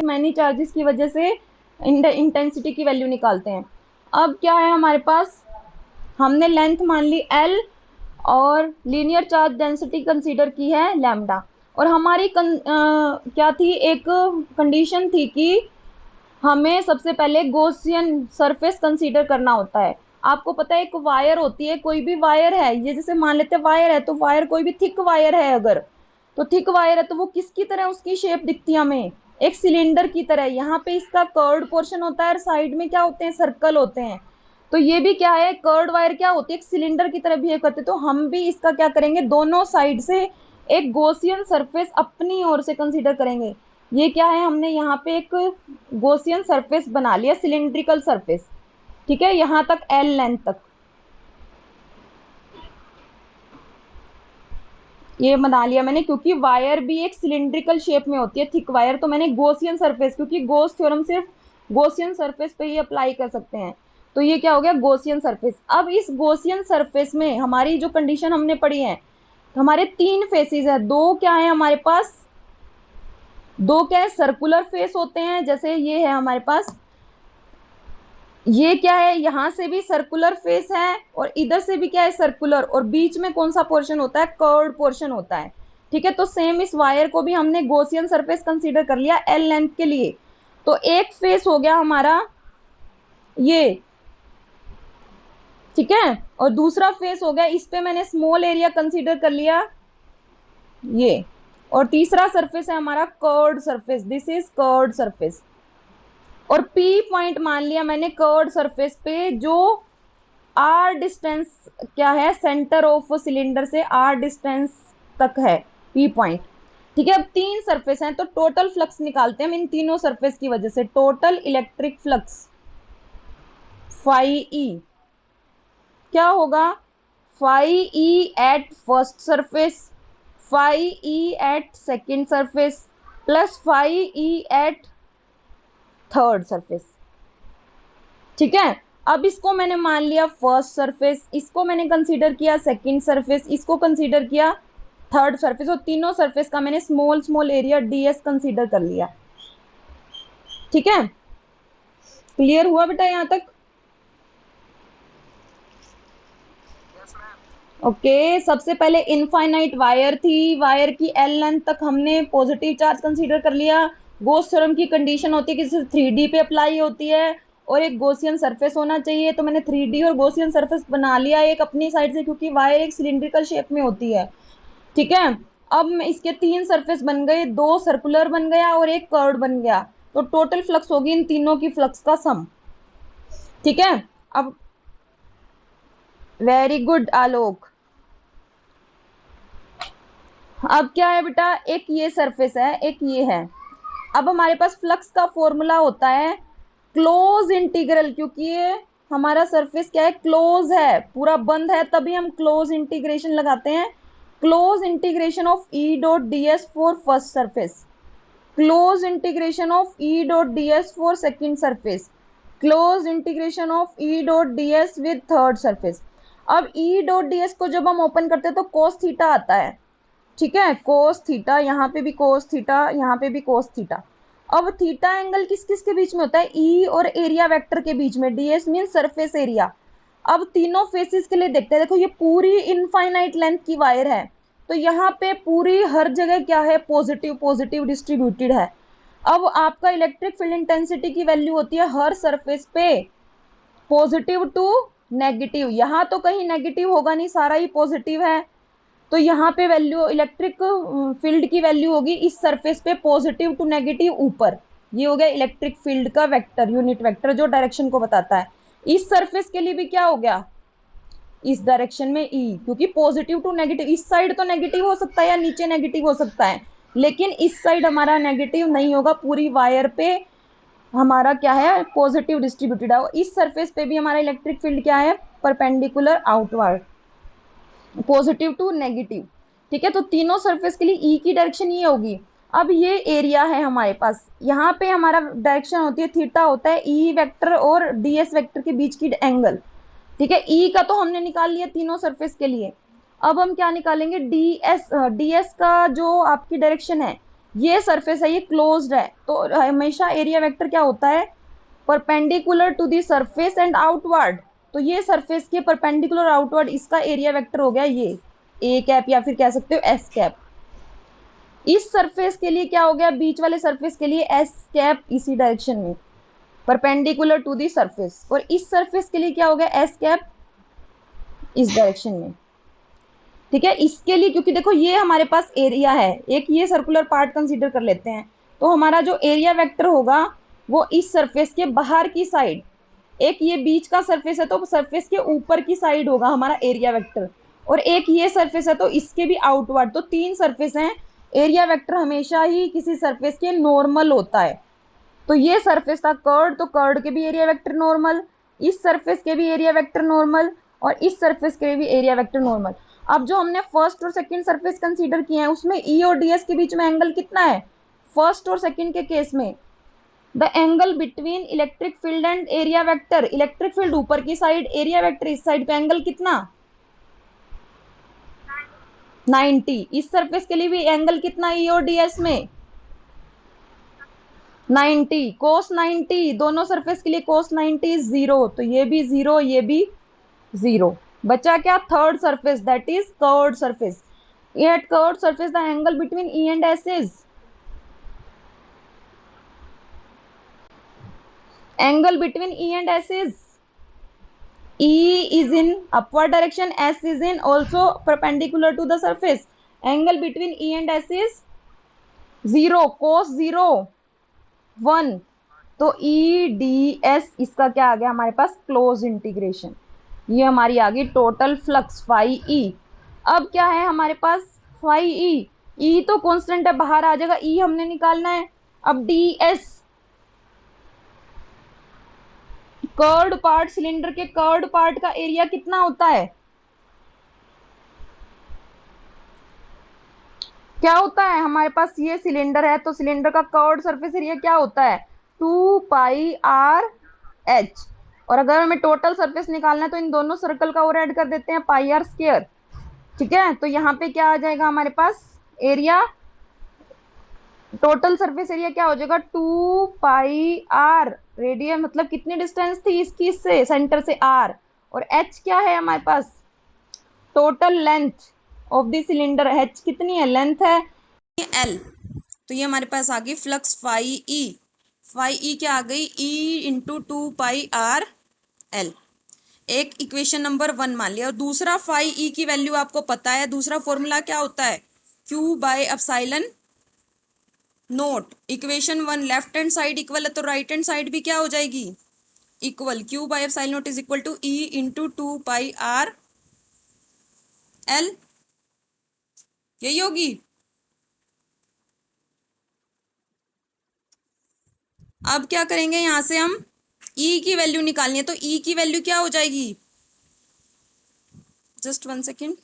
Many charges की वजह से इंटेंसिटी की वैल्यू निकालते हैं। अब क्या है हमारे पास, हमने लेंथ मान ली l और लीनियर चार्ज डेंसिटी कंसीडर की है लैम्डा, और हमारी क्या थी, एक कंडीशन थी कि हमें सबसे पहले गॉसियन सरफेस कंसीडर करना होता है। आपको पता है एक वायर होती है, कोई भी वायर है, ये जैसे मान लेते हैं वायर है, तो वायर कोई भी थिक वायर है अगर, तो थिक वायर है तो वो किसकी तरह उसकी शेप दिखती है हमें, एक सिलेंडर की तरह। यहाँ पे इसका कर्व्ड पोर्शन होता है और साइड में क्या होते हैं, सर्कल होते हैं। तो ये भी क्या है, कर्व्ड वायर क्या होती है, एक सिलेंडर की तरह बिहेव करते हैं। तो हम भी इसका क्या करेंगे, दोनों साइड से एक गॉसियन सरफेस अपनी ओर से कंसीडर करेंगे। ये क्या है, हमने यहाँ पे एक गॉसियन सरफेस बना लिया, सिलेंड्रिकल सरफेस, ठीक है, यहां तक एल लेंथ तक ये बना लिया मैंने, क्योंकि वायर भी एक सिलेंड्रिकल शेप में होती है थिक वायर, तो मैंने गॉसियन सरफेस, क्योंकि गॉस थ्योरम सिर्फ गॉसियन सरफेस पे ही अप्लाई कर सकते हैं, तो ये क्या हो गया, गॉसियन सरफेस। अब इस गॉसियन सरफेस में हमारी जो कंडीशन हमने पढ़ी है, हमारे तीन फेसेस है, दो क्या है हमारे पास, दो क्या है, सर्कुलर फेस होते हैं, जैसे ये है हमारे पास, ये क्या है, यहां से भी सर्कुलर फेस है और इधर से भी क्या है, सर्कुलर, और बीच में कौन सा पोर्शन होता है, कर्व्ड पोर्शन होता है, ठीक है। तो सेम इस वायर को भी हमने गॉसियन सरफेस कंसीडर कर लिया एल लेंथ के लिए। तो एक फेस हो गया हमारा ये, ठीक है, और दूसरा फेस हो गया, इस पे मैंने स्मॉल एरिया कंसीडर कर लिया ये, और तीसरा सरफेस है हमारा curved surface, this is curved surface. और P पॉइंट मान लिया मैंने कर्व्ड सरफेस पे, जो R डिस्टेंस क्या है, सेंटर ऑफ सिलेंडर से R डिस्टेंस तक है P पॉइंट, ठीक है। अब तीन सरफेस हैं तो टोटल फ्लक्स निकालते हैं हम इन तीनों सरफेस की वजह से। Total electric flux phi E क्या होगा, phi E at first surface, phi E at second surface, plus phi E at third surface, ठीक है। अब इसको मैंने मान लिया फर्स्ट सरफेस, इसको मैंने कंसीडर किया सेकंड सरफेस, इसको कंसीडर किया थर्ड सरफेस, और तीनों सरफेस का मैंने small small area ds consider कर लिया, ठीक है। क्लियर हुआ बेटा यहां तक? ओके सबसे पहले इनफाइनाइट वायर थी, वायर की एल लेंथ तक हमने पॉजिटिव चार्ज कंसीडर कर लिया। गॉस थ्योरम की कंडीशन होती है कि 3D पे अप्लाई होती है और एक गॉसियन सरफेस होना चाहिए, तो मैंने 3D और गॉसियन सरफेस बना लिया एक अपनी साइड से, क्योंकि वायर एक सिलिंड्रिकल शेप में होती है, ठीक है। अब इसके तीन सरफेस बन गए, दो सर्कुलर बन गया और एक कर्व्ड बन गया, तो टोटल फ्लक्स होगी इन तीनों की फ्लक्स का सम, ठीक है। अब वेरी गुड आलोक। अब क्या है बेटा, एक ये सरफेस है, एक ये है। अब हमारे पास फ्लक्स का फॉर्मूला होता है क्लोज इंटीग्रल, क्योंकि ये हमारा सरफेस क्या है, क्लोज है, पूरा बंद है, तभी हम क्लोज इंटीग्रेशन लगाते हैं। Close integration of E dot D S for first surface, close integration of E dot D S for second surface, close integration of E dot D S with third surface. अब E dot D S को जब हम open करते हैं तो cos theta आता है, ठीक है, कोस थीटा, यहाँ पे भी कोस थीटा, यहाँ पे भी कोस थीटा। अब थीटा एंगल किस किस के बीच में होता है, ई और एरिया वेक्टर के बीच में, ds मीन सरफेस एरिया। अब तीनों फेसेस के लिए देखते हैं, देखो ये पूरी इनफाइनाइट लेंथ की वायर है, तो यहाँ पे पूरी हर जगह क्या है, पॉजिटिव पॉजिटिव डिस्ट्रीब्यूटेड है। अब आपका इलेक्ट्रिक फील्ड इंटेंसिटी की वैल्यू होती है हर सरफेस पे पॉजिटिव टू नेगेटिव, यहाँ तो कहीं नेगेटिव होगा नहीं, सारा ही पॉजिटिव है, तो यहाँ पे वैल्यू इलेक्ट्रिक फील्ड की वैल्यू होगी इस सरफेस पे पॉजिटिव टू नेगेटिव ऊपर। ये हो गया इलेक्ट्रिक फील्ड का वेक्टर, यूनिट वेक्टर जो डायरेक्शन को बताता है। इस सरफेस के लिए भी क्या हो गया, इस डायरेक्शन में ई, क्योंकि पॉजिटिव टू नेगेटिव, इस साइड तो नेगेटिव हो सकता है या नीचे नेगेटिव हो सकता है, लेकिन इस साइड हमारा नेगेटिव नहीं होगा, पूरी वायर पे हमारा क्या है, पॉजिटिव डिस्ट्रीब्यूटेड है। इस सरफेस पे भी हमारा इलेक्ट्रिक फील्ड क्या है, perpendicular outward, positive to negative, ठीक है। तो तीनों सरफेस के लिए ई की डायरेक्शन ये होगी। अब ये एरिया है हमारे पास, यहाँ पे हमारा डायरेक्शन होती है, थीटा होता है ई वेक्टर और ds वेक्टर के बीच की एंगल, ठीक है। ई का तो हमने निकाल लिया तीनों सरफेस के लिए। अब हम क्या निकालेंगे, ds का जो आपकी डायरेक्शन है, ये सरफेस है, ये क्लोज्ड है, तो हमेशा एरिया वेक्टर क्या होता है, perpendicular to the surface and outward. तो ये सरफेस के परपेंडिकुलर आउटवर्ड, इसका एरिया वेक्टर हो गया ये ए कैप, या फिर कह सकते हो एस कैप। इस सरफेस के लिए क्या हो गया, बीच वाले सरफेस के लिए एस कैप इसी डायरेक्शन में, परपेंडिकुलर टू दी सरफेस। और इस सरफेस के लिए क्या हो गया, एस कैप इस डायरेक्शन में। ठीक है, इसके लिए क्योंकि देखो ये हमारे पास एरिया है, एक ये सर्कुलर पार्ट कंसीडर कर लेते हैं, तो हमारा जो एरिया वेक्टर होगा वो इस सरफेस के बाहर की साइड, एक ये बीच का सरफेस है तो सरफेस के ऊपर की साइड होगा हमारा एरिया वेक्टर, और एक ये सरफेस है तो इसके भी आउटवर्ड, तो तीन सरफेस हैं। एरिया वेक्टर हमेशा ही किसी सरफेस के नॉर्मल होता है। तो ये सरफेस था कर्ड, तो कर्ड के भी एरिया वेक्टर नॉर्मल, इस सरफेस के भी एरिया वेक्टर नॉर्मल, और इस सरफेस के भी एरिया वेक्टर नॉर्मल। अब जो हमने फर्स्ट और सेकंड सरफेस कंसीडर किए हैं उसमें ई और डीएस के बीच में एंगल कितना है, फर्स्ट और सेकंड के केस में the angle between electric field and area vector, electric field ऊपर की साइड, एरिया वेक्टर इस साइड पे, एंगल कितना 90। इस सरफेस के लिए भी एंगल कितना ई और डीएस में 90, कोस 90, दोनों सरफेस के लिए कोस 90 0, तो ये भी 0, ये भी 0। बचा क्या, third surface, that is curved surface. At curved surface the angle between E and S is, angle between E and S is, E is in upward direction, S is in also perpendicular to the surface. Angle between E and S is 0, cos 0 1। तो E D S इसका क्या आ गया हमारे पास, close integration. ये हमारी आ गई total flux phi E। अब क्या है हमारे पास, फाई E, E तो कांस्टेंट है, बाहर आ जाएगा, E हमने निकालना है। अब DS, कर्व्ड पार्ट, सिलेंडर के कर्व्ड पार्ट का एरिया कितना होता है, क्या होता है हमारे पास, ये सिलेंडर है तो सिलेंडर का कर्व्ड सरफेस एरिया क्या होता है, 2πr/h। और अगर हमें टोटल सरफेस निकालना है तो इन दोनों सर्कल का और ऐड कर देते हैं, πr²। ठीक है, तो यहाँ पे क्या आ जाएगा हमारे पास एरिया, टोटल सरफेस एरिया क्या हो जाएगा, 2πr, रेडियस मतलब कितनी डिस्टेंस थी इसकी, इससे सेंटर से r, और h क्या है हमारे पास, total length of the cylinder, h कितनी है, लेंथ है l। तो ये हमारे पास आ गई flux phi E, phi E क्या आ गई, e इंटू 2πr/l। एक इक्वेशन नंबर 1 मान लिया, और दूसरा फाई ई की वैल्यू आपको पता है, दूसरा फॉर्मूला क्या होता है, Q/ε naught. Equation 1 left hand side equal है तो राइट हैंड साइड भी क्या हो जाएगी, equal, Q/ε naught is equal to E into 2πr/l, यही होगी। अब क्या करेंगे, यहां से हम E की वैल्यू निकालनी है, तो E की वैल्यू क्या हो जाएगी, जस्ट 1 सेकेंड,